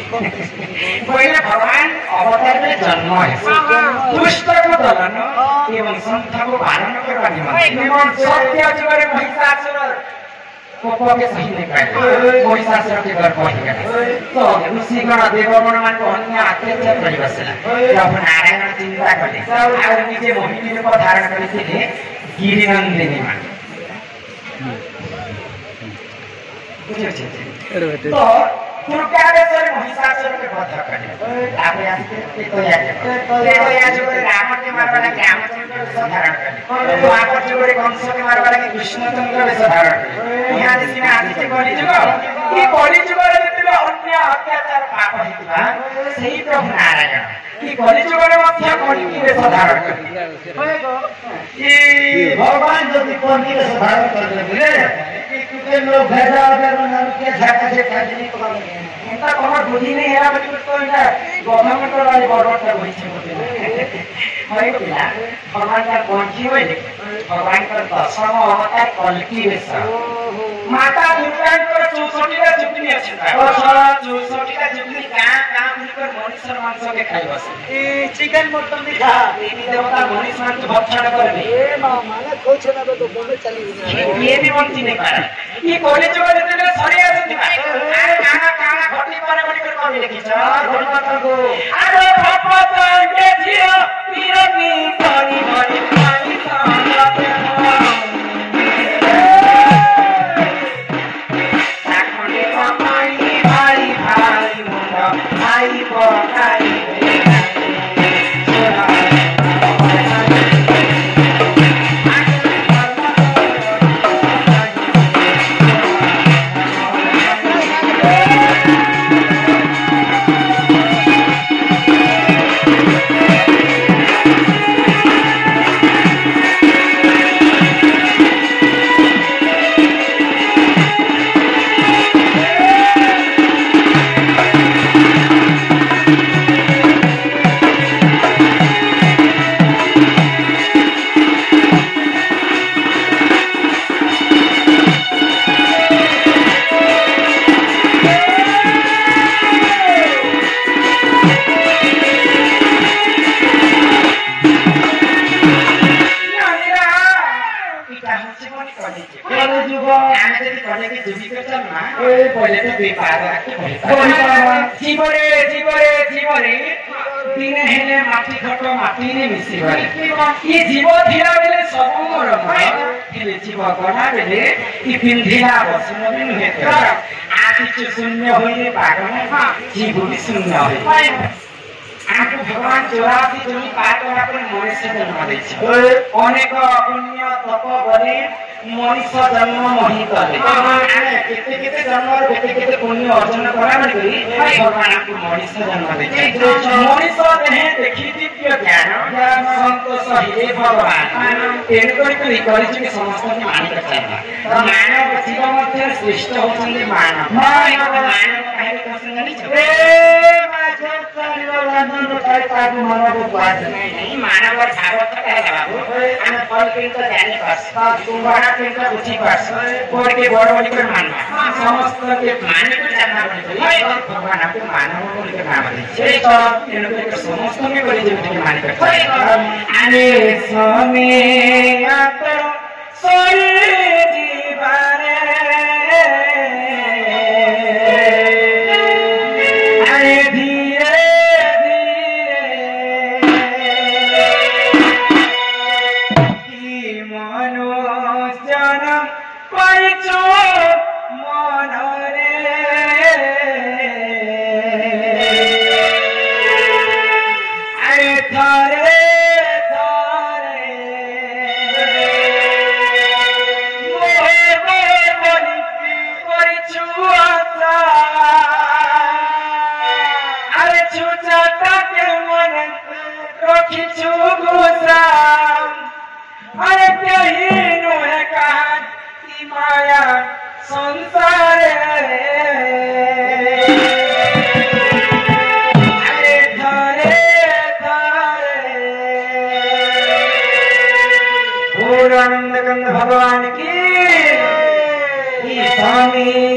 पहले भगवान अवतार में जन्म है दुष्ट को दलन एवं संत को पालन करवा निमंत्रण सत्य जीवन महिषासुर को के सही नहीं पाए महिषासुर के घर पहुंच गए तो ऋषिगण देवगण मान को अन्य अत्याचार करि बसला जब नारायण चिंता कले और निजे मोहिनी रूप धारण करथिले गिरिनंदिनी मान तो दुर्गादेश्वर महिषासुर के वध करे आपे आके तैयार जो रावण के मारवा लगे रामचंद्र वेश धारण करे द्वापर जो कंस के मारवा लगे कृष्णचंद्र वेश धारण करे यहाँ देखिना आदि के कली जुग ई कली जुग रे जतिबा अन्य अत्याचार पाप हितबा सेही प्रभु नारायण ई कली जुग रे मध्य कली की वेश धारण करे ई भगवान जति कली वेश धारण करले बुझले कि लोग भेजा अगर नाम के झाका से काजनी को इनका कोनो बुद्धि नहीं है बच्चों तो इनका गवर्नमेंट वाले गवर्नमेंट का वही छे हरे पिला भगवान का कौनसी होय भगवान का दशम अवतार कल्की वेश माता दुर्गा को 64 का जुगनी अछि और 64 का जुगनी का मिलकर मनुष्य मांस के खाइ बस ए चिकन मटन नहीं खा देवी देवता मनुष्य मांस भक्षण करबे ए माने खोछ ना तो बोले चली ये भी मनती नहीं पारा ये कॉलेज जो देते सरी आछथि अरे काना घटी परे बडी कर कमी लेखि छ धन्यवाद को अरे भगवत के जियो पीरनी पानी भरी पानी सालते साखने पानी भाई भाई मुंडा भाई पकाई पिंधिला बसनो भी नुहे आदि शून्य होइए भागन जीव भी शून्य होइए आकु भगवान 84 जनी पाटरा पर मनुष्य जन्म दैछि अनेक पुण्य तप बले मनुष्य जन्म मही करे केते केते जन्म और केते केते पुण्य अर्जन करा करी भगवान को मनुष्य जन्म दैछि मनुष्य देह देखि दिव्य ज्ञान संतोष हे भगवान तेन करी करी समस्त के मानिक चाहिए मानव जीव मध्य श्रेष्ठ होछन मानव मानव काहे कसंगनी छे नहीं मानव भागवत कहला बाबू हम फल के तो जाने पास तुम्हारा के तो उठी पास कोड के बड़ बड़ कर मानना समस्त के माने को जानना पड़े भगवान आपको मानव को लेकर नाम दे से तो इनको के समस्त में बड़ी जीवित के माने करते आने समय आतो सोई जीवारे अरे धीरे भगवान की स्वामी